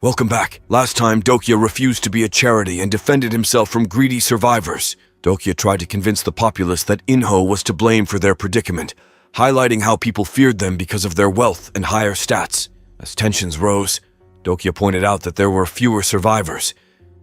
Welcome back. Last time, Dokya refused to be a charity and defended himself from greedy survivors. Dokya tried to convince the populace that Inho was to blame for their predicament, highlighting how people feared them because of their wealth and higher stats. As tensions rose, Dokya pointed out that there were fewer survivors,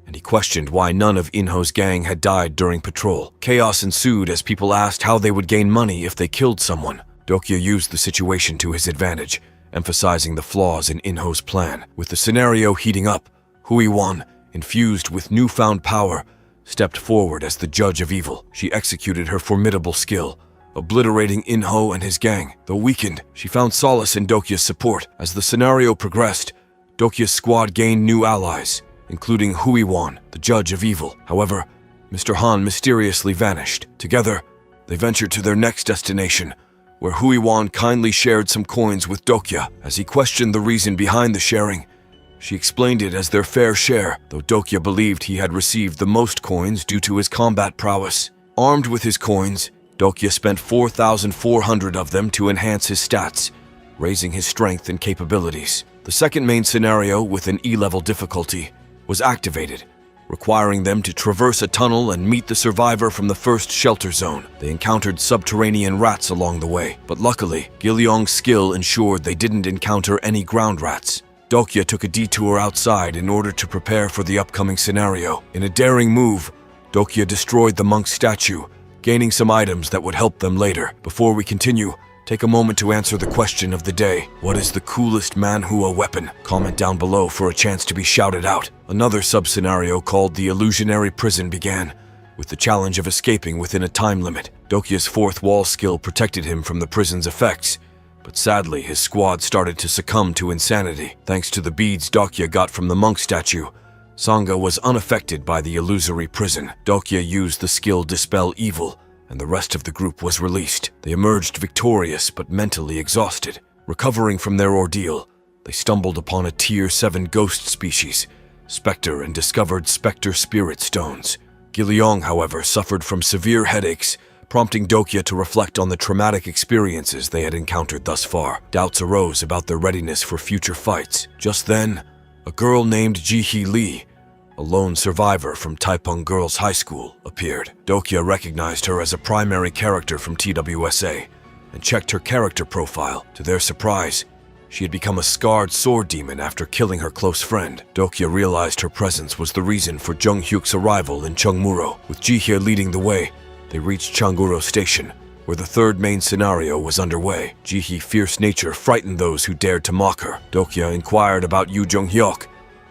and he questioned why none of Inho's gang had died during patrol. Chaos ensued as people asked how they would gain money if they killed someone. Dokya used the situation to his advantage, emphasizing the flaws in Inho's plan. With the scenario heating up, Huiwan, infused with newfound power, stepped forward as the judge of evil. She executed her formidable skill, obliterating Inho and his gang. Though weakened, she found solace in Dokya's support. As the scenario progressed, Dokya's squad gained new allies, including Huiwan, the judge of evil. However, Mr. Han mysteriously vanished. Together, they ventured to their next destination, where Huiwan kindly shared some coins with Dokya. As he questioned the reason behind the sharing, she explained it as their fair share, though Dokya believed he had received the most coins due to his combat prowess. Armed with his coins, Dokya spent 4,400 of them to enhance his stats, raising his strength and capabilities. The second main scenario, with an E-level difficulty, was activated, requiring them to traverse a tunnel and meet the survivor from the first shelter zone. They encountered subterranean rats along the way, but luckily, Gilyong's skill ensured they didn't encounter any ground rats. Dokya took a detour outside in order to prepare for the upcoming scenario. In a daring move, Dokya destroyed the monk's statue, gaining some items that would help them later. Before we continue, take a moment to answer the question of the day. What is the coolest Manhwa weapon? Comment down below for a chance to be shouted out. Another sub-scenario called the Illusionary Prison began, with the challenge of escaping within a time limit. Dokya's fourth wall skill protected him from the prison's effects, but sadly his squad started to succumb to insanity. Thanks to the beads Dokya got from the monk statue, Sangha was unaffected by the illusory prison. Dokya used the skill Dispel Evil, and the rest of the group was released. They emerged victorious but mentally exhausted. Recovering from their ordeal, they stumbled upon a Tier 7 ghost species, Spectre, and discovered Spectre Spirit Stones. Gilyong, however, suffered from severe headaches, prompting Dokya to reflect on the traumatic experiences they had encountered thus far. Doubts arose about their readiness for future fights. Just then, a girl named Ji-hee Lee, a lone survivor from Taipeng Girls' High School, appeared. Dokya recognized her as a primary character from TWSA and checked her character profile. To their surprise, she had become a scarred sword demon after killing her close friend. Dokya realized her presence was the reason for Jung Hyuk's arrival in Chungmuro. With Ji-hee leading the way, they reached Changuro Station, where the third main scenario was underway. Ji-hee's fierce nature frightened those who dared to mock her. Dokya inquired about Yu Jung-hyuk,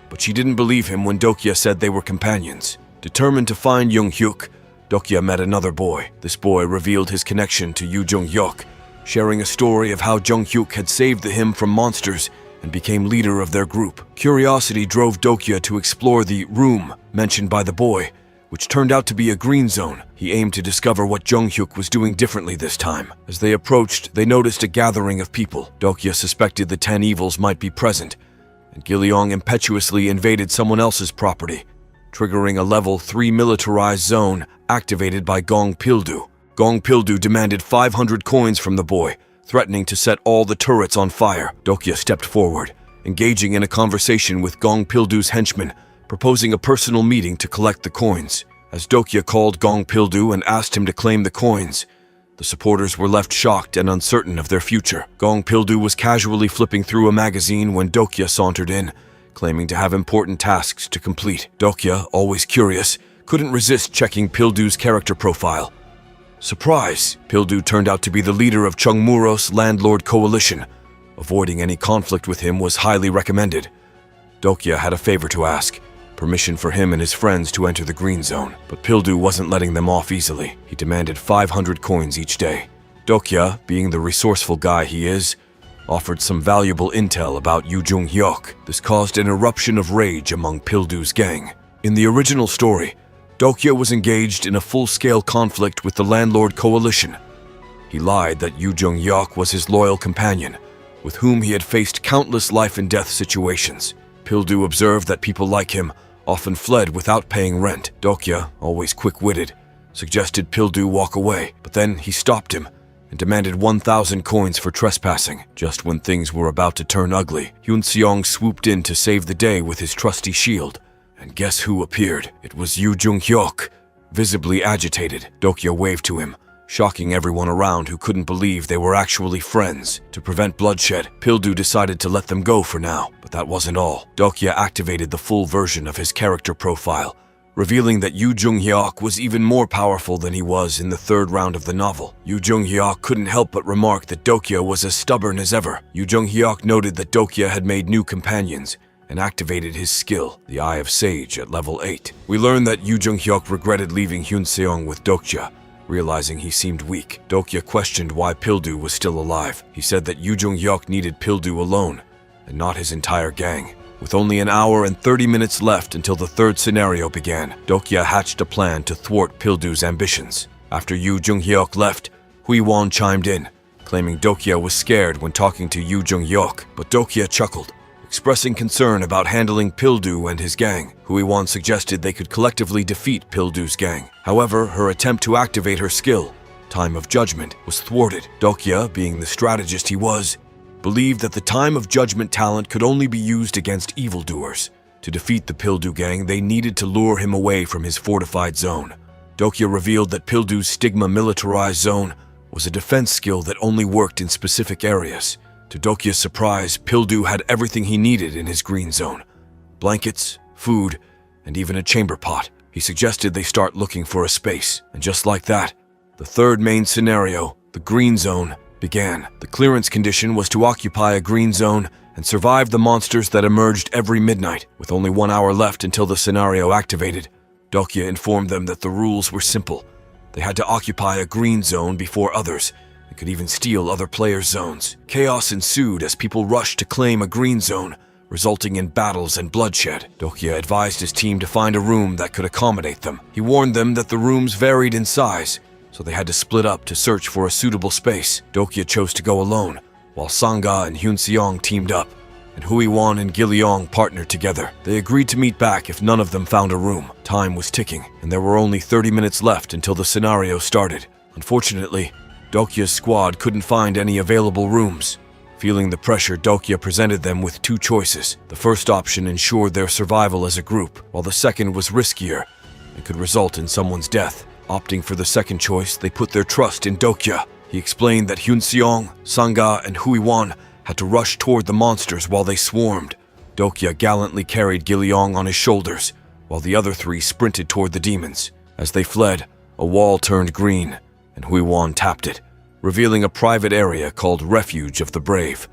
but she didn't believe him when Dokya said they were companions. Determined to find Jung-hyuk, Dokya met another boy. This boy revealed his connection to Yu Jung-hyuk, sharing a story of how Jung-hyuk had saved him from monsters and became leader of their group. Curiosity drove Dokya to explore the room mentioned by the boy, which turned out to be a green zone. He aimed to discover what Jung-hyuk was doing differently this time. As they approached, they noticed a gathering of people. Dokya suspected the 10 evils might be present, and Gilyong impetuously invaded someone else's property, triggering a level 3 militarized zone activated by Gong Pildu. Gong Pildu demanded 500 coins from the boy, threatening to set all the turrets on fire. Dokya stepped forward, engaging in a conversation with Gong Pildu's henchmen, proposing a personal meeting to collect the coins. As Dokya called Gong Pildu and asked him to claim the coins, the supporters were left shocked and uncertain of their future. Gong Pildu was casually flipping through a magazine when Dokya sauntered in, claiming to have important tasks to complete. Dokya, always curious, couldn't resist checking Pildu's character profile. Surprise! Pildu turned out to be the leader of Chungmuro's landlord coalition. Avoiding any conflict with him was highly recommended. Dokya had a favor to ask: permission for him and his friends to enter the green zone, but Pildu wasn't letting them off easily. He demanded 500 coins each day. Dokya, being the resourceful guy he is, offered some valuable intel about Yu Jung-hyuk. This caused an eruption of rage among Pildu's gang. In the original story, Dokya was engaged in a full-scale conflict with the landlord coalition. He lied that Yu Jung-hyuk was his loyal companion, with whom he had faced countless life-and-death situations. Pildu observed that people like him often fled without paying rent. Dokya, always quick-witted, suggested Pildu walk away, but then he stopped him, and demanded 1,000 coins for trespassing. Just when things were about to turn ugly, Hyun Seong swooped in to save the day with his trusty shield. And guess who appeared? It was Yoo Jung-hyuk. Visibly agitated, Dokya waved to him, shocking everyone around who couldn't believe they were actually friends. To prevent bloodshed, Pildu decided to let them go for now, but that wasn't all. Dokya activated the full version of his character profile, revealing that Yoo Jung-hyuk was even more powerful than he was in the third round of the novel. Yoo Jung-hyuk couldn't help but remark that Dokya was as stubborn as ever. Yoo Jung-hyuk noted that Dokya had made new companions and activated his skill, the Eye of Sage, at level 8. We learned that Yoo Jung-hyuk regretted leaving Hyun Seong with Dokya, realizing he seemed weak. Dokya questioned why Pildu was still alive. He said that Yoo Jung-hyuk needed Pildu alone, and not his entire gang. With only an hour and 30 minutes left until the third scenario began, Dokya hatched a plan to thwart Pildu's ambitions. After Yoo Jung-hyuk left, Hui Won chimed in, claiming Dokya was scared when talking to Yoo Jung-hyuk, but Dokya chuckled, expressing concern about handling Pildu and his gang. Hui Won suggested they could collectively defeat Pildu's gang. However, her attempt to activate her skill, Time of Judgment, was thwarted. Dokya, being the strategist he was, believed that the Time of Judgment talent could only be used against evildoers. To defeat the Pildu gang, they needed to lure him away from his fortified zone. Dokya revealed that Pildu's Stigma militarized zone was a defense skill that only worked in specific areas. To Dokya's surprise, Pildu had everything he needed in his green zone: blankets, food, and even a chamber pot. He suggested they start looking for a space, and just like that, the third main scenario, the green zone, began. The clearance condition was to occupy a green zone and survive the monsters that emerged every midnight. With only 1 hour left until the scenario activated, Dokya informed them that the rules were simple. They had to occupy a green zone before others, and could even steal other players' zones. Chaos ensued as people rushed to claim a green zone, resulting in battles and bloodshed. Dokya advised his team to find a room that could accommodate them. He warned them that the rooms varied in size, so they had to split up to search for a suitable space. Dokya chose to go alone, while Sangha and Hyun Seong teamed up, and Hui Won and Gilleong partnered together. They agreed to meet back if none of them found a room. Time was ticking, and there were only 30 minutes left until the scenario started. Unfortunately, Dokya's squad couldn't find any available rooms. Feeling the pressure, Dokya presented them with two choices. The first option ensured their survival as a group, while the second was riskier and could result in someone's death. Opting for the second choice, they put their trust in Dokya. He explained that Hyun Seong, Sangha, and Hui Won had to rush toward the monsters while they swarmed. Dokya gallantly carried Gilleong on his shoulders, while the other three sprinted toward the demons. As they fled, a wall turned green, and Hui Won tapped it, revealing a private area called Refuge of the Brave.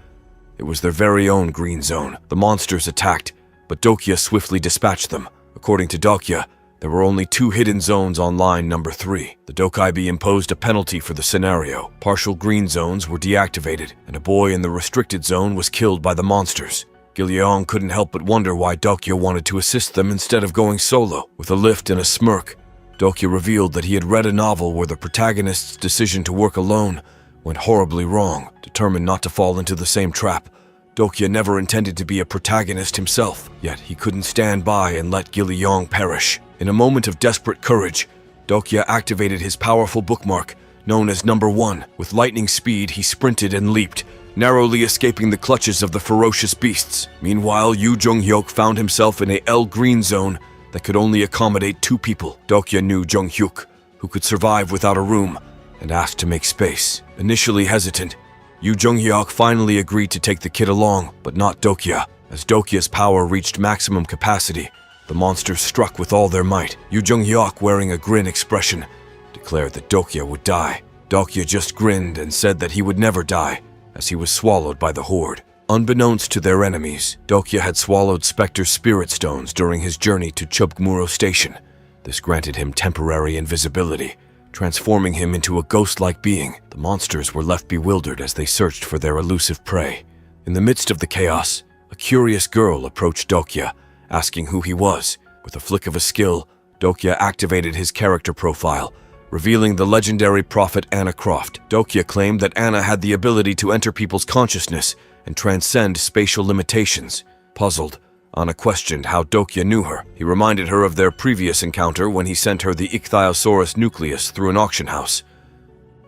It was their very own green zone. The monsters attacked, but Dokya swiftly dispatched them. According to Dokya, there were only 2 hidden zones on line number 3. The Dokaibi imposed a penalty for the scenario. Partial green zones were deactivated, and a boy in the restricted zone was killed by the monsters. Gilleong couldn't help but wonder why Dokya wanted to assist them instead of going solo. With a lift and a smirk, Dokya revealed that he had read a novel where the protagonist's decision to work alone went horribly wrong. Determined not to fall into the same trap, Dokya never intended to be a protagonist himself, yet he couldn't stand by and let Gilleong perish. In a moment of desperate courage, Dokya activated his powerful bookmark, known as Number 1. With lightning speed, he sprinted and leaped, narrowly escaping the clutches of the ferocious beasts. Meanwhile, Yoo Jung-hyuk found himself in a L green zone that could only accommodate 2 people. Dokya knew Jung-hyuk, who could survive without a room, and asked to make space. Initially hesitant, Yoo Jung-hyuk finally agreed to take the kid along, but not Dokya. As Dokya's power reached maximum capacity, the monsters struck with all their might. Yoo Jung-hyuk, wearing a grin expression, declared that Dokya would die. Dokya just grinned and said that he would never die, as he was swallowed by the horde. Unbeknownst to their enemies, Dokya had swallowed Spectre's spirit stones during his journey to Chubgmuro Station. This granted him temporary invisibility, transforming him into a ghost-like being. The monsters were left bewildered as they searched for their elusive prey. In the midst of the chaos, a curious girl approached Dokya, asking who he was. With a flick of a skill, Dokya activated his character profile, revealing the legendary prophet Anna Croft. Dokya claimed that Anna had the ability to enter people's consciousness and transcend spatial limitations. Puzzled, Anna questioned how Dokya knew her. He reminded her of their previous encounter when he sent her the Ichthyosaurus nucleus through an auction house.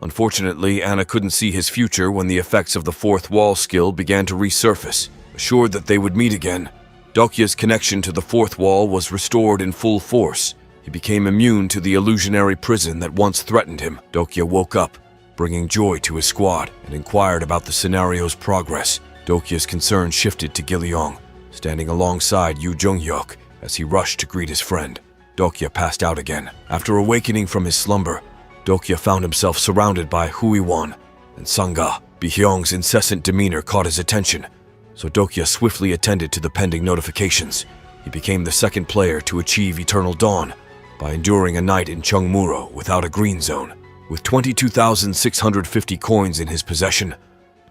Unfortunately, Anna couldn't see his future when the effects of the fourth wall skill began to resurface. Assured that they would meet again, Dokya's connection to the fourth wall was restored in full force. He became immune to the illusionary prison that once threatened him. Dokya woke up, bringing joy to his squad, and inquired about the scenario's progress. Dokya's concern shifted to Giliong, standing alongside Yu Junghyuk as he rushed to greet his friend. Dokya passed out again. After awakening from his slumber, Dokya found himself surrounded by Huiwon and Sangha. Bihyong's incessant demeanor caught his attention, so Dokya swiftly attended to the pending notifications. He became the second player to achieve Eternal Dawn by enduring a night in Cheongmuro without a green zone. With 22,650 coins in his possession,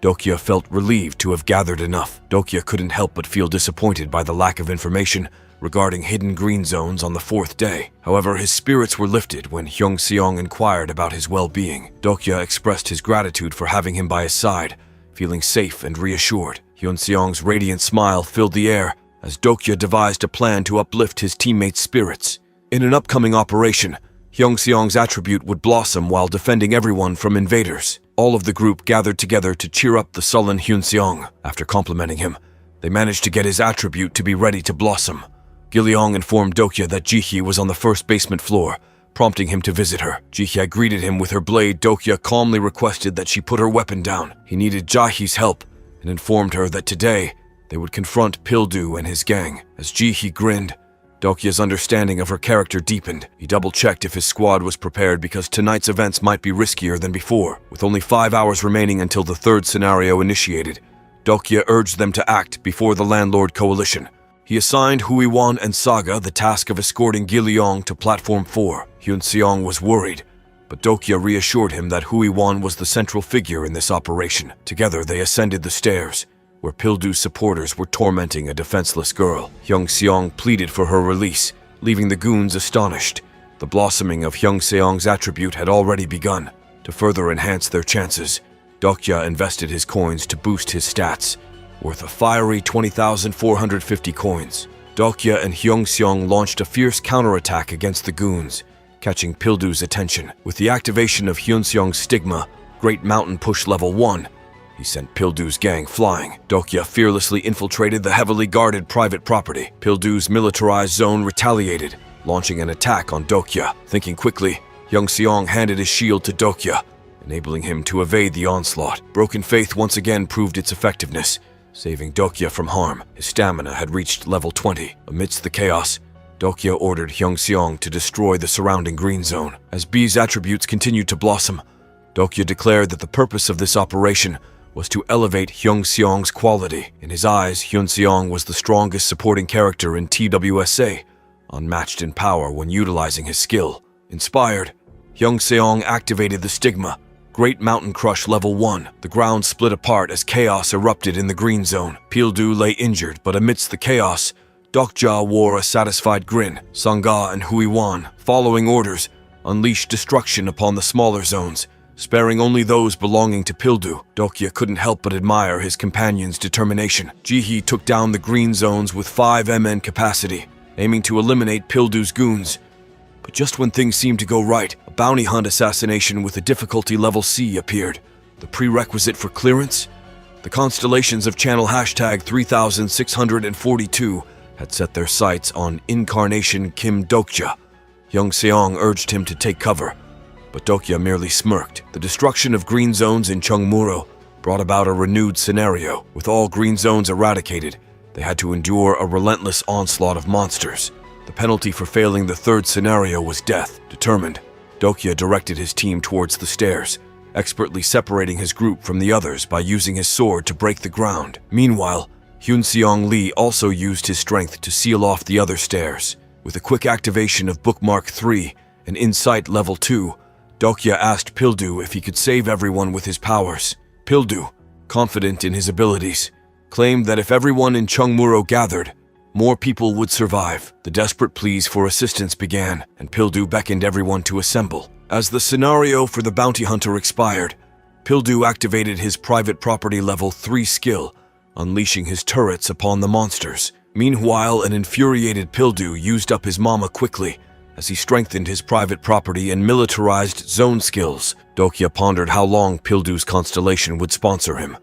Dokya felt relieved to have gathered enough. Dokya couldn't help but feel disappointed by the lack of information regarding hidden green zones on the fourth day. However, his spirits were lifted when Hyung-seong inquired about his well-being. Dokya expressed his gratitude for having him by his side, feeling safe and reassured. Hyun-seong's radiant smile filled the air as Dokya devised a plan to uplift his teammates' spirits. In an upcoming operation, Hyung-seong's attribute would blossom while defending everyone from invaders. All of the group gathered together to cheer up the sullen Hyun-seong. After complimenting him, they managed to get his attribute to be ready to blossom. Giliong informed Dokya that Jihye was on the first basement floor, prompting him to visit her. Jihye greeted him with her blade. Dokya calmly requested that she put her weapon down. He needed Jihye's help and informed her that today they would confront Pildu and his gang. As Jihye grinned, Dokya's understanding of her character deepened. He double-checked if his squad was prepared because tonight's events might be riskier than before. With only 5 hours remaining until the third scenario initiated, Dokya urged them to act before the Landlord Coalition. He assigned Huiwon and Saga the task of escorting Giliong to Platform 4. Hyun-seong was worried, but Dokya reassured him that Huiwon was the central figure in this operation. Together they ascended the stairs, where Pildu's supporters were tormenting a defenseless girl. Hyung-seong pleaded for her release, leaving the goons astonished. The blossoming of Hyung-seong's attribute had already begun. To further enhance their chances, Dokya invested his coins to boost his stats, worth a fiery 20,450 coins. Dokya and Hyung-seong launched a fierce counterattack against the goons, catching Pildu's attention. With the activation of Hyun-seong's stigma, Great Mountain Push Level 1, he sent Pildu's gang flying. Dokya fearlessly infiltrated the heavily guarded private property. Pildu's militarized zone retaliated, launching an attack on Dokya. Thinking quickly, Hyung-seong handed his shield to Dokya, enabling him to evade the onslaught. Broken Faith once again proved its effectiveness, saving Dokya from harm. His stamina had reached level 20. Amidst the chaos, Dokya ordered Hyung-seong to destroy the surrounding green zone. As B's attributes continued to blossom, Dokya declared that the purpose of this operation was to elevate Hyung-seong's quality. In his eyes, Hyun-seong was the strongest supporting character in TWSA, unmatched in power when utilizing his skill. Inspired, Hyung-seong activated the stigma, Great Mountain Crush Level 1. The ground split apart as chaos erupted in the green zone. Pildu lay injured, but amidst the chaos, Dokja wore a satisfied grin. Sangha and Huiwon, following orders, unleashed destruction upon the smaller zones, sparing only those belonging to Pildu. Dokya couldn't help but admire his companion's determination. Jihye took down the green zones with 5 MN capacity, aiming to eliminate Pildu's goons. But just when things seemed to go right, a bounty hunt assassination with a difficulty level C appeared. The prerequisite for clearance? The constellations of channel hashtag 3642 had set their sights on Incarnation Kim Dokja. Hyung-seong urged him to take cover, but Dokya merely smirked. The destruction of green zones in Cheongmuro brought about a renewed scenario. With all green zones eradicated, they had to endure a relentless onslaught of monsters. The penalty for failing the third scenario was death. Determined, Dokya directed his team towards the stairs, expertly separating his group from the others by using his sword to break the ground. Meanwhile, Hyun-seong Lee also used his strength to seal off the other stairs. With a quick activation of Bookmark 3 and Insight Level 2, Dokya asked Pildu if he could save everyone with his powers. Pildu, confident in his abilities, claimed that if everyone in Cheongmuro gathered, more people would survive. The desperate pleas for assistance began, and Pildu beckoned everyone to assemble. As the scenario for the bounty hunter expired, Pildu activated his private property level 3 skill, unleashing his turrets upon the monsters. Meanwhile, an infuriated Pildu used up his mama quickly as he strengthened his private property and militarized zone skills. Dokya pondered how long Pildu's constellation would sponsor him,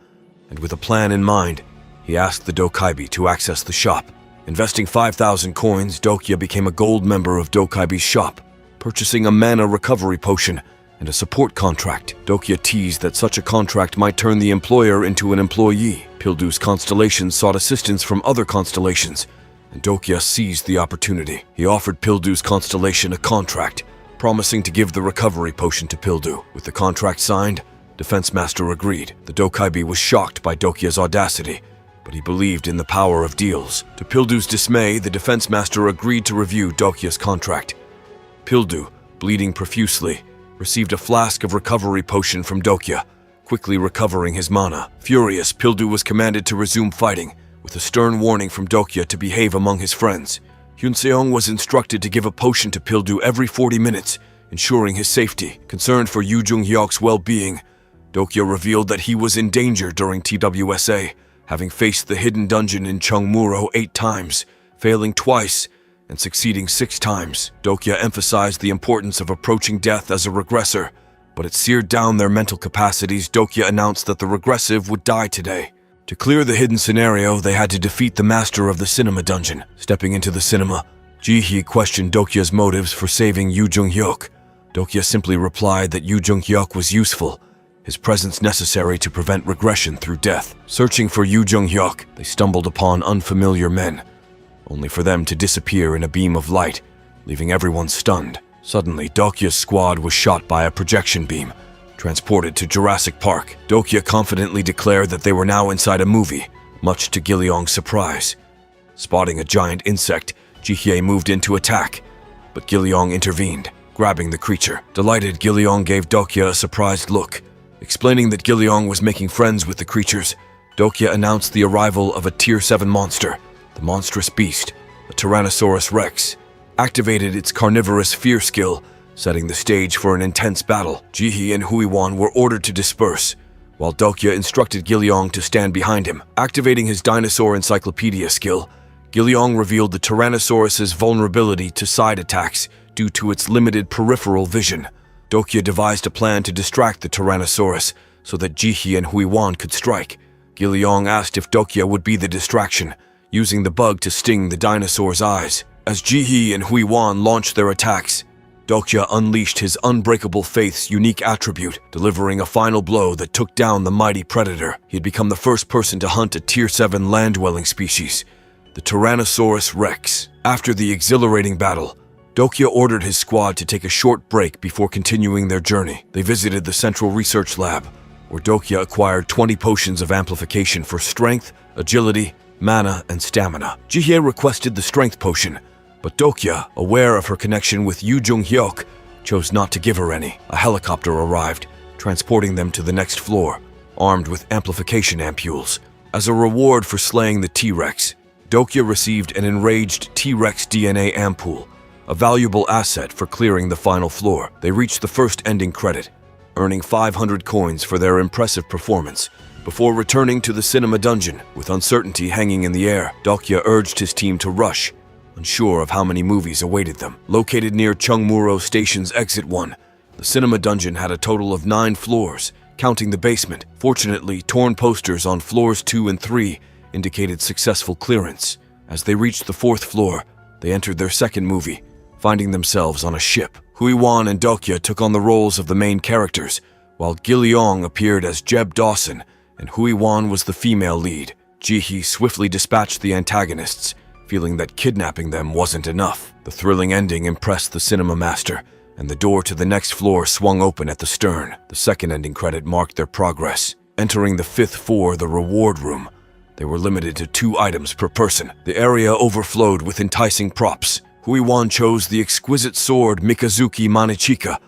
and with a plan in mind, he asked the Dokaibi to access the shop. Investing 5,000 coins, Dokya became a gold member of Dokaibi's shop, purchasing a mana recovery potion and a support contract. Dokya teased that such a contract might turn the employer into an employee. Pildu's constellation sought assistance from other constellations, and Dokya seized the opportunity. He offered Pildu's constellation a contract, promising to give the recovery potion to Pildu. With the contract signed, Defense Master agreed. The Dokaibi was shocked by Dokya's audacity, but he believed in the power of deals. To Pildu's dismay, the Defense Master agreed to review Dokya's contract. Pildu, bleeding profusely, received a flask of recovery potion from Dokya, quickly recovering his mana. Furious, Pildu was commanded to resume fighting, with a stern warning from Dokya to behave among his friends. Hyunseong was instructed to give a potion to Pildu every 40 minutes, ensuring his safety. Concerned for Yu Jung-hyuk's well-being, Dokya revealed that he was in danger during TWSA, having faced the hidden dungeon in Cheongmuro 8 times, failing twice and succeeding 6 times. Dokya emphasized the importance of approaching death as a regressor, but it seared down their mental capacities. Dokya announced that the regressive would die today. To clear the hidden scenario, they had to defeat the master of the cinema dungeon. Stepping into the cinema, Ji-hee questioned Dokya's motives for saving Yu Jung-hyuk. Dokya simply replied that Yu Jung-hyuk was useful, his presence necessary to prevent regression through death. Searching for Yu Jung-hyuk, they stumbled upon unfamiliar men, only for them to disappear in a beam of light, leaving everyone stunned. Suddenly, Dokya's squad was shot by a projection beam, transported to Jurassic Park. Dokya confidently declared that they were now inside a movie, much to Gilleong's surprise. Spotting a giant insect, Ji-hye moved in to attack, but Gilleong intervened, grabbing the creature. Delighted, Gilleong gave Dokya a surprised look. Explaining that Gilleong was making friends with the creatures, Dokya announced the arrival of a Tier 7 monster. The monstrous beast, a Tyrannosaurus Rex, activated its carnivorous fear skill, setting the stage for an intense battle. Ji-hee and Huiwon were ordered to disperse, while Dokya instructed Gilleong to stand behind him. Activating his dinosaur encyclopedia skill, Gilleong revealed the Tyrannosaurus's vulnerability to side attacks due to its limited peripheral vision. Dokya devised a plan to distract the Tyrannosaurus so that Ji-hee and Huiwon could strike. Gilleong asked if Dokya would be the distraction, using the bug to sting the dinosaur's eyes. As Ji-hee and Huiwon launched their attacks, Dokya unleashed his Unbreakable Faith's unique attribute, delivering a final blow that took down the mighty predator. He had become the first person to hunt a Tier 7 land-dwelling species, the Tyrannosaurus Rex. After the exhilarating battle, Dokya ordered his squad to take a short break before continuing their journey. They visited the Central Research Lab, where Dokya acquired 20 potions of amplification for strength, agility, mana, and stamina. Ji-hye requested the strength potion, but Dokya, aware of her connection with Yu Jung-hyuk, chose not to give her any. A helicopter arrived, transporting them to the next floor, armed with amplification ampules. As a reward for slaying the T-Rex, Dokya received an enraged T-Rex DNA ampule, a valuable asset for clearing the final floor. They reached the first ending credit, earning 500 coins for their impressive performance, before returning to the cinema dungeon. With uncertainty hanging in the air, Dokya urged his team to rush, unsure of how many movies awaited them. Located near Cheongmuro Station's Exit 1, the cinema dungeon had a total of 9 floors, counting the basement. Fortunately, torn posters on floors 2 and 3 indicated successful clearance. As they reached the 4th floor, they entered their second movie, finding themselves on a ship. Huiwon and Dokya took on the roles of the main characters, while Gilleong appeared as Jeb Dawson, and Huiwon was the female lead. Ji-hee swiftly dispatched the antagonists, feeling that kidnapping them wasn't enough. The thrilling ending impressed the cinema master, and the door to the next floor swung open at the stern. The second ending credit marked their progress. Entering the 5th floor, the reward room, they were limited to 2 items per person. The area overflowed with enticing props. Huiwon chose the exquisite sword Mikazuki Manichika,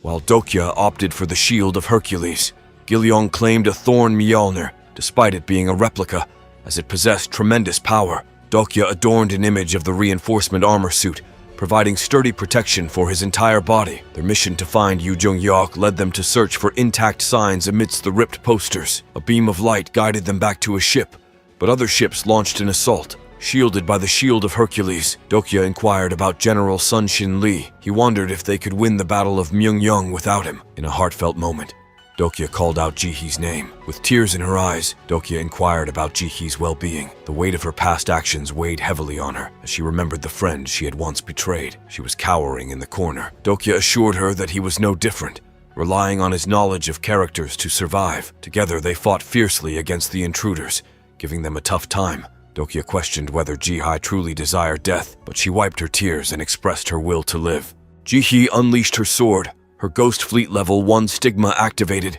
while Dokya opted for the shield of Hercules. Gilleong claimed a thorn Mjolnir, despite it being a replica, as it possessed tremendous power. Dokya adorned an image of the reinforcement armor suit, providing sturdy protection for his entire body. Their mission to find Yu Jung-hyuk led them to search for intact signs amidst the ripped posters. A beam of light guided them back to a ship, but other ships launched an assault, Shielded by the shield of Hercules, Dokya inquired about General Sun Shin Lee. He wondered if they could win the Battle of Myeongyang without him. In a heartfelt moment, Dokya called out Jihee's name. With tears in her eyes, Dokya inquired about Jihee's well-being. The weight of her past actions weighed heavily on her as she remembered the friend she had once betrayed. She was cowering in the corner. Dokya assured her that he was no different, relying on his knowledge of characters to survive. Together, they fought fiercely against the intruders, giving them a tough time. Dokya questioned whether Jihee truly desired death, but she wiped her tears and expressed her will to live. Jihee unleashed her sword, her Ghost Fleet Level 1 stigma activated,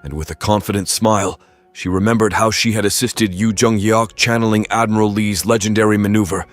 and with a confident smile, she remembered how she had assisted Yu Jung-hyuk channeling Admiral Lee's legendary maneuver.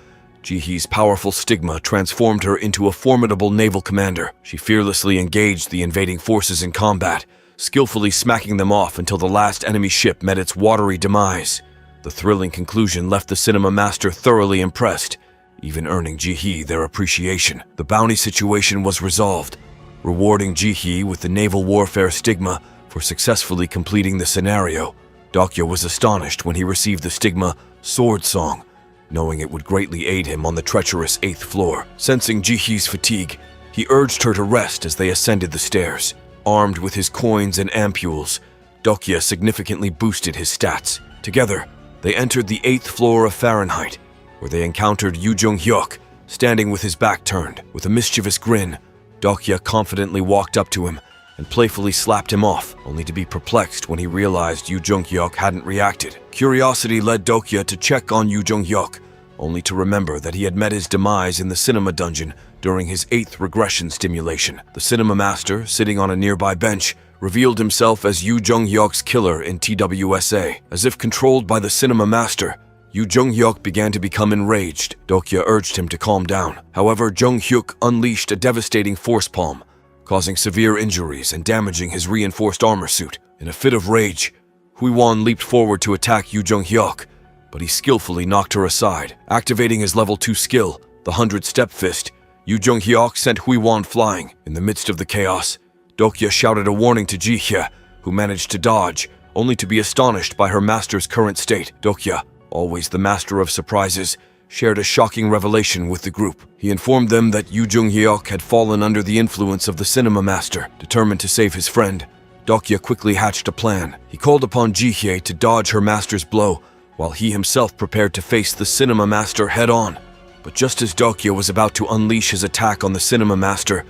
Jihee's powerful stigma transformed her into a formidable naval commander. She fearlessly engaged the invading forces in combat, skillfully smacking them off until the last enemy ship met its watery demise. The thrilling conclusion left the cinema master thoroughly impressed, even earning Jihee their appreciation. The bounty situation was resolved, rewarding Jihee with the naval warfare stigma for successfully completing the scenario. Dokya was astonished when he received the stigma Sword Song, knowing it would greatly aid him on the treacherous 8th floor. Sensing Jihee's fatigue, he urged her to rest as they ascended the stairs. Armed with his coins and ampules, Dokya significantly boosted his stats. Together, they entered the 8th floor of Fahrenheit, where they encountered Yu Jung-hyuk, standing with his back turned. With a mischievous grin, Dokya confidently walked up to him and playfully slapped him off, only to be perplexed when he realized Yu Jung-hyuk hadn't reacted. Curiosity led Dokya to check on Yu Jung-hyuk, only to remember that he had met his demise in the cinema dungeon during his 8th regression stimulation. The cinema master, sitting on a nearby bench, revealed himself as Yu Jung-hyuk's killer in TWSA. As if controlled by the cinema master, Yu Jung-hyuk began to become enraged. Dokya urged him to calm down. However, Jung-hyuk unleashed a devastating force palm, causing severe injuries and damaging his reinforced armor suit. In a fit of rage, Hui-won leaped forward to attack Yu Jung-hyuk, but he skillfully knocked her aside. Activating his level 2 skill, the 100-step fist, Yu Jung-hyuk sent Hui-won flying. In the midst of the chaos, Dokya shouted a warning to Jihee, who managed to dodge, only to be astonished by her master's current state. Dokya, always the master of surprises, shared a shocking revelation with the group. He informed them that Yu Jung-hyuk had fallen under the influence of the cinema master. Determined to save his friend, Dokya quickly hatched a plan. He called upon Jihee to dodge her master's blow, while he himself prepared to face the cinema master head-on. But just as Dokya was about to unleash his attack on the cinema master,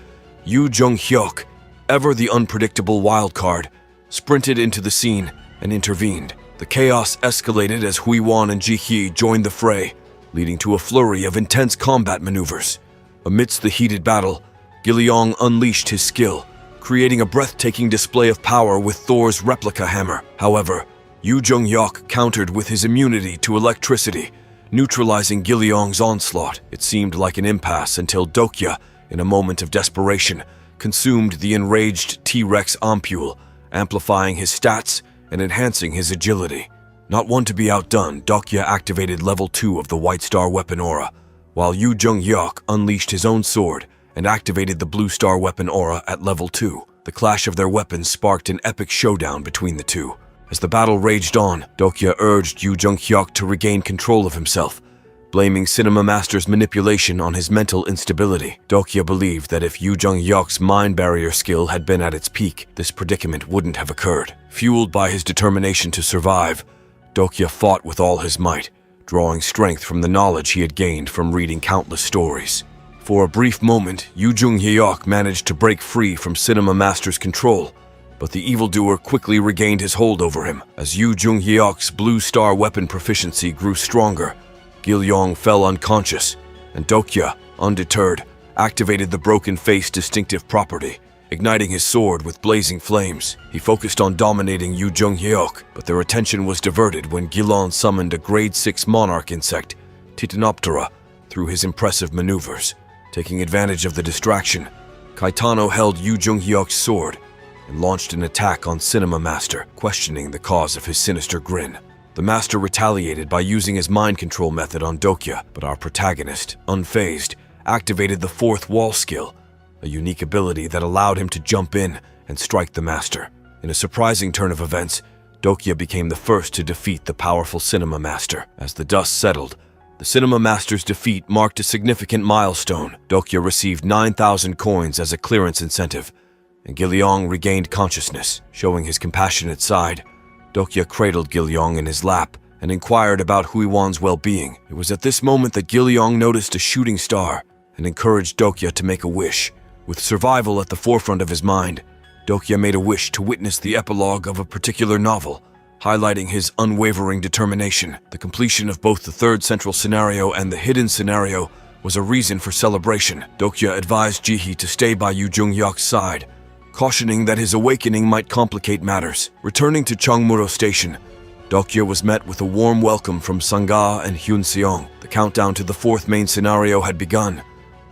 Yu Jung-hyuk, ever the unpredictable wildcard, sprinted into the scene and intervened. The chaos escalated as Hui-won and Jihee joined the fray, leading to a flurry of intense combat maneuvers. Amidst the heated battle, Gilleong unleashed his skill, creating a breathtaking display of power with Thor's replica hammer. However, Yu Jung-hyuk countered with his immunity to electricity, neutralizing Gilleong's onslaught. It seemed like an impasse until Dokya, in a moment of desperation, consumed the enraged T-Rex ampule, amplifying his stats and enhancing his agility. Not one to be outdone, Dokya activated level 2 of the White Star weapon aura, while Yu Jung-hyuk unleashed his own sword and activated the Blue Star weapon aura at level 2. The clash of their weapons sparked an epic showdown between the two. As the battle raged on, Dokya urged Yu Jung-hyuk to regain control of himself, blaming Cinema Master's manipulation on his mental instability. Dokya believed that if Yu Jung-hyuk's mind barrier skill had been at its peak, this predicament wouldn't have occurred. Fueled by his determination to survive, Dokya fought with all his might, drawing strength from the knowledge he had gained from reading countless stories. For a brief moment, Yu Jung-hyuk managed to break free from Cinema Master's control, but the evildoer quickly regained his hold over him. As Yu Jung-hyuk's Blue Star weapon proficiency grew stronger, Gilleong fell unconscious, and Dokya, undeterred, activated the Broken Face distinctive property, igniting his sword with blazing flames. He focused on dominating Yu Jung-hyuk, but their attention was diverted when Gilleong summoned a Grade 6 monarch insect, Titanoptera, through his impressive maneuvers. Taking advantage of the distraction, Kaitano held Yu Jung-hyuk's sword and launched an attack on Cinema Master, questioning the cause of his sinister grin. The Master retaliated by using his mind control method on Dokya, but our protagonist, unfazed, activated the Fourth Wall skill, a unique ability that allowed him to jump in and strike the Master. In a surprising turn of events, Dokya became the first to defeat the powerful Cinema Master. As the dust settled, The cinema master's defeat marked a significant milestone. Dokya received 9,000 coins as a clearance incentive, and Gilyong regained consciousness. Showing his compassionate side, Dokya cradled Gilyong in his lap and inquired about Huiwan's well-being. It was at this moment that Gilyong noticed a shooting star and encouraged Dokya to make a wish. With survival at the forefront of his mind, Dokya made a wish to witness the epilogue of a particular novel, highlighting his unwavering determination. The completion of both the third central scenario and the hidden scenario was a reason for celebration. Dokya advised Jihi to stay by Yu Jung-hyuk's side, cautioning that his awakening might complicate matters. Returning to Cheongmuro Station, Dokya was met with a warm welcome from Sangha and Hyun Seong. The countdown to the fourth main scenario had begun,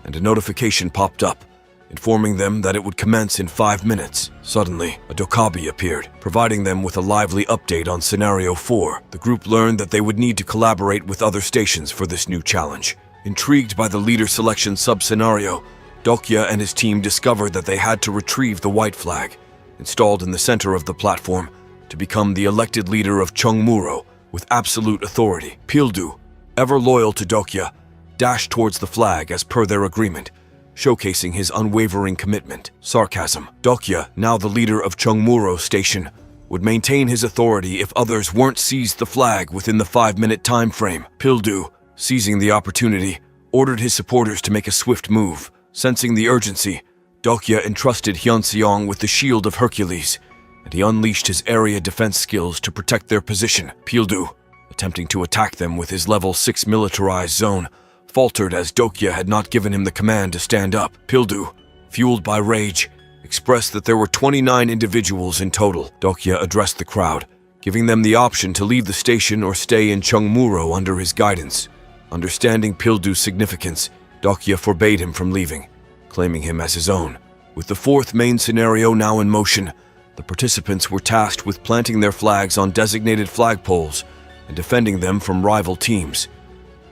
and a notification popped up, informing them that it would commence in 5 minutes. Suddenly, a Dokabi appeared, providing them with a lively update on Scenario 4. The group learned that they would need to collaborate with other stations for this new challenge. Intrigued by the leader selection sub-scenario, Dokya and his team discovered that they had to retrieve the white flag, installed in the center of the platform, to become the elected leader of Cheongmuro with absolute authority. Pildu, ever loyal to Dokya, dashed towards the flag as per their agreement, showcasing his unwavering commitment. Sarcasm. Dokya, now the leader of Cheongmuro Station, would maintain his authority if others weren't seized the flag within the 5-minute time frame. Pildu, seizing the opportunity, ordered his supporters to make a swift move. Sensing the urgency, Dokya entrusted Hyun Seong with the Shield of Hercules, and he unleashed his area defense skills to protect their position. Pildu, attempting to attack them with his level 6 militarized zone, faltered as Dokya had not given him the command to stand up. Pildu, fueled by rage, expressed that there were 29 individuals in total. Dokya addressed the crowd, giving them the option to leave the station or stay in Cheongmuro under his guidance. Understanding Pildu's significance, Dokya forbade him from leaving, claiming him as his own. With the fourth main scenario now in motion, the participants were tasked with planting their flags on designated flagpoles and defending them from rival teams.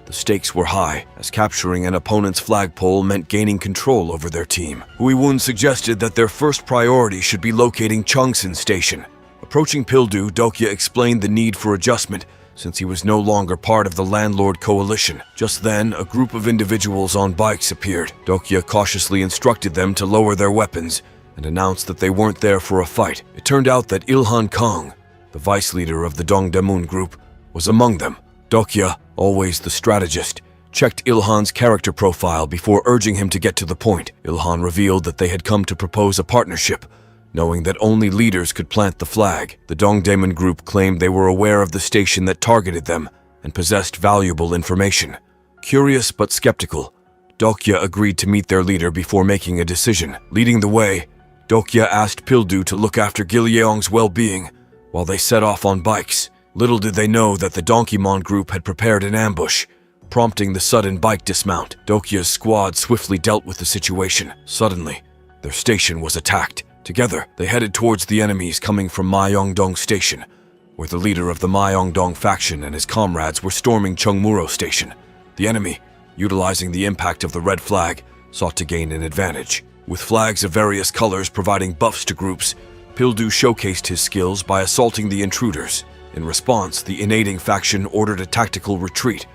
The stakes were high, as capturing an opponent's flagpole meant gaining control over their team. Huiwun suggested that their first priority should be locating Chungsin Station. Approaching Pildu, Dokya explained the need for adjustment since he was no longer part of the landlord coalition. Just then, a group of individuals on bikes appeared. Dokya cautiously instructed them to lower their weapons and announced that they weren't there for a fight. It turned out that Ilhan Kang, the vice leader of the Dongdaemun group, was among them. Dokya, always the strategist, checked Ilhan's character profile before urging him to get to the point. Ilhan revealed that they had come to propose a partnership, knowing that only leaders could plant the flag. The Dongdaemun group claimed they were aware of the station that targeted them and possessed valuable information. Curious but skeptical, Dokya agreed to meet their leader before making a decision. Leading the way, Dokya asked Pildu to look after Gilyong's well-being while they set off on bikes. Little did they know that the Donkeymon group had prepared an ambush, prompting the sudden bike dismount. Dokya's squad swiftly dealt with the situation. Suddenly, their station was attacked. Together, they headed towards the enemies coming from Myeongdong Station, where the leader of the Myeongdong faction and his comrades were storming Cheongmuro Station. The enemy, utilizing the impact of the red flag, sought to gain an advantage. With flags of various colors providing buffs to groups, Pildu showcased his skills by assaulting the intruders. In response, the Innating faction ordered a tactical retreat,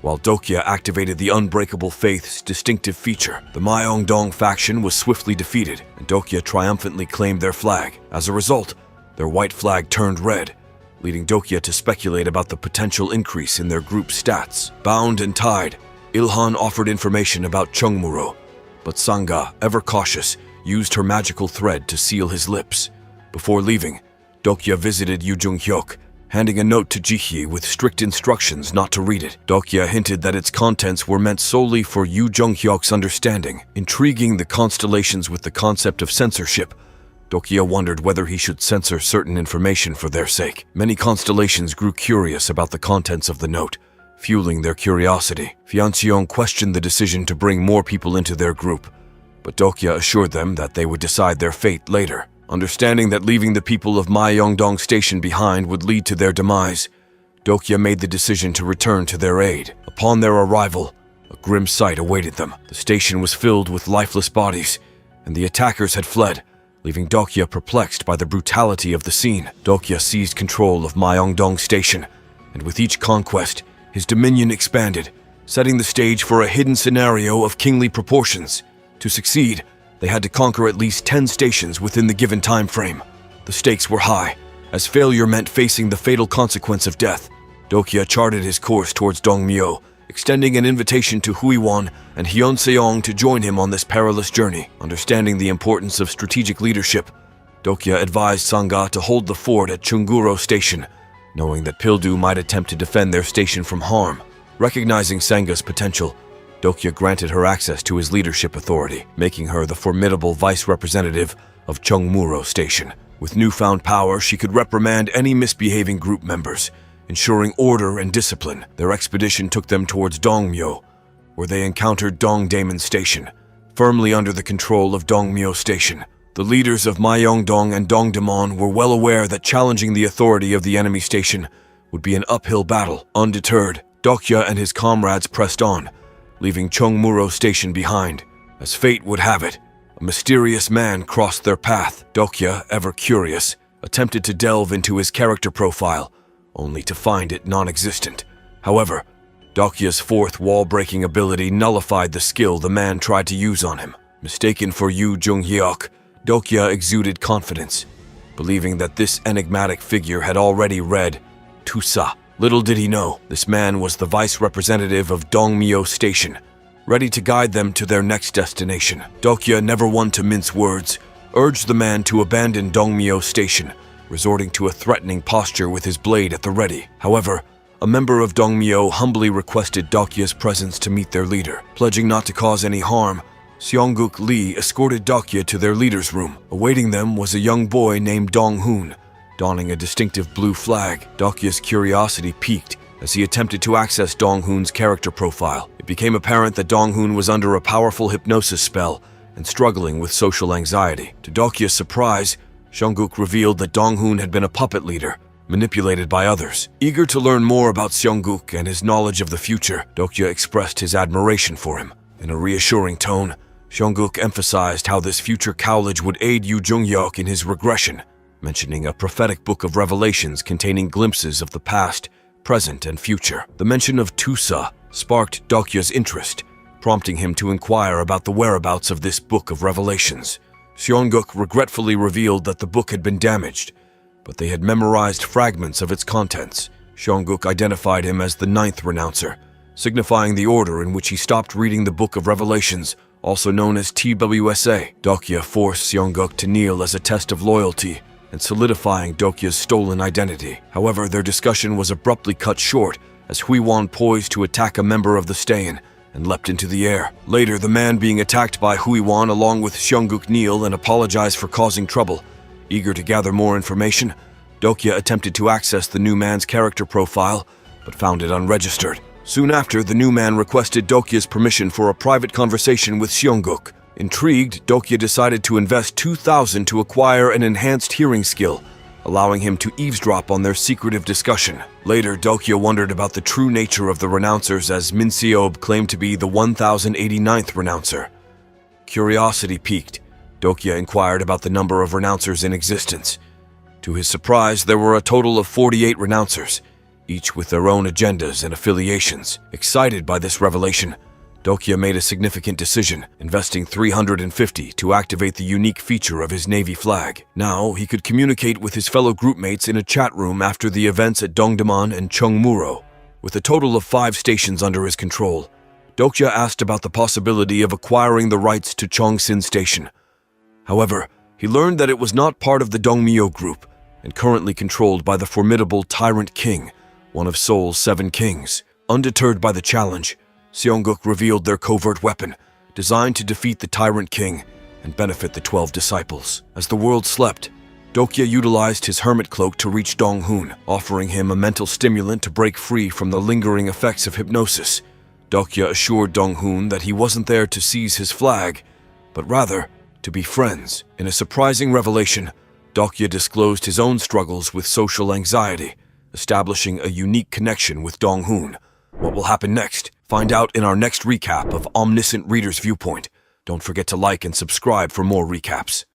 while Dokya activated the Unbreakable Faith's distinctive feature. The Myeongdong faction was swiftly defeated, and Dokya triumphantly claimed their flag. As a result, their white flag turned red, leading Dokya to speculate about the potential increase in their group stats. Bound and tied, Ilhan offered information about Cheongmuro, but Sangha, ever cautious, used her magical thread to seal his lips. Before leaving, Dokya visited Yu Jung-hyuk, handing a note to Jihi with strict instructions not to read it. Dokya hinted that its contents were meant solely for Yu Jung-hyuk's understanding. Intriguing the constellations with the concept of censorship, Dokya wondered whether he should censor certain information for their sake. Many constellations grew curious about the contents of the note, fueling their curiosity. Fianxiong questioned the decision to bring more people into their group, but Dokya assured them that they would decide their fate later. Understanding that leaving the people of Myeongdong Station behind would lead to their demise, Dokya made the decision to return to their aid. Upon their arrival, a grim sight awaited them. The station was filled with lifeless bodies, and the attackers had fled, leaving Dokya perplexed by the brutality of the scene. Dokya seized control of Myeongdong Station, and with each conquest, his dominion expanded, setting the stage for a hidden scenario of kingly proportions. To succeed, they had to conquer at least 10 stations within the given time frame. The stakes were high, as failure meant facing the fatal consequence of death. Dokya charted his course towards Dongmyo, extending an invitation to Huiwan and Hyunseong to join him on this perilous journey. Understanding the importance of strategic leadership, Dokya advised Sangha to hold the fort at Chunguro Station, knowing that Pildu might attempt to defend their station from harm. Recognizing Sangha's potential, Dokya granted her access to his leadership authority, making her the formidable vice representative of Chungmuro Station. With newfound power, she could reprimand any misbehaving group members, ensuring order and discipline. Their expedition took them towards Dongmyo, where they encountered Dongdaemun Station, firmly under the control of Dongmyo Station. The leaders of Myeongdong and Dongdaemun were well aware that challenging the authority of the enemy station would be an uphill battle. Undeterred, Dokya and his comrades pressed on, leaving Chungmuro Station behind. As fate would have it, a mysterious man crossed their path. Dokya, ever curious, attempted to delve into his character profile, only to find it non-existent. However, Dokya's fourth wall-breaking ability nullified the skill the man tried to use on him. Mistaken for Yu Jung-hyuk, Dokya exuded confidence, believing that this enigmatic figure had already read Tusa. Little did he know, this man was the vice representative of Dongmyo Station, ready to guide them to their next destination. Dokya, never one to mince words, urged the man to abandon Dongmyo Station, resorting to a threatening posture with his blade at the ready. However, a member of Dongmyo humbly requested Dokya's presence to meet their leader. Pledging not to cause any harm, Seongguk Lee escorted Dokya to their leader's room. Awaiting them was a young boy named Dong-hoon, donning a distinctive blue flag. Dokya's curiosity piqued as he attempted to access Dong-hoon's character profile. It became apparent that Dong-hoon was under a powerful hypnosis spell and struggling with social anxiety. To Dokya's surprise, Seongguk revealed that Dong-hoon had been a puppet leader, manipulated by others. Eager to learn more about Seongguk and his knowledge of the future, Dokya expressed his admiration for him. In a reassuring tone, Seongguk emphasized how this future Cowledge would aid Yu Jung-hyuk in his regression, mentioning a prophetic book of revelations containing glimpses of the past, present, and future. The mention of Tusa sparked Dokya's interest, prompting him to inquire about the whereabouts of this book of revelations. Seongguk regretfully revealed that the book had been damaged, but they had memorized fragments of its contents. Seongguk identified him as the 9th renouncer, signifying the order in which he stopped reading the Book of Revelations, also known as TWSA. Dokya forced Seongguk to kneel as a test of loyalty and solidifying Dokya's stolen identity. However, their discussion was abruptly cut short as Huiwan poised to attack a member of the Stayan and leapt into the air. Later, the man being attacked by Huiwan along with Seongguk kneel and apologized for causing trouble. Eager to gather more information, Dokya attempted to access the new man's character profile, but found it unregistered. Soon after, the new man requested Dokya's permission for a private conversation with Seongguk. Intrigued, Dokya decided to invest 2,000 to acquire an enhanced hearing skill, allowing him to eavesdrop on their secretive discussion. Later, Dokya wondered about the true nature of the renouncers as Min Seob claimed to be the 1089th renouncer. Curiosity piqued, Dokya inquired about the number of renouncers in existence. To his surprise, there were a total of 48 renouncers, each with their own agendas and affiliations. Excited by this revelation, Dokya made a significant decision, investing 350 to activate the unique feature of his navy flag. Now, he could communicate with his fellow groupmates in a chat room after the events at Dongdaemun and Chungmuro. With a total of 5 stations under his control, Dokya asked about the possibility of acquiring the rights to Chongsin Station. However, he learned that it was not part of the Dongmyo group and currently controlled by the formidable Tyrant King, one of Seoul's 7 kings. Undeterred by the challenge, Seongguk revealed their covert weapon, designed to defeat the Tyrant King and benefit the 12 disciples. As the world slept, Dokya utilized his hermit cloak to reach Dong-hoon, offering him a mental stimulant to break free from the lingering effects of hypnosis. Dokya assured Dong-hoon that he wasn't there to seize his flag, but rather to be friends. In a surprising revelation, Dokya disclosed his own struggles with social anxiety, establishing a unique connection with Dong-hoon. What will happen next? Find out in our next recap of Omniscient Reader's Viewpoint. Don't forget to like and subscribe for more recaps.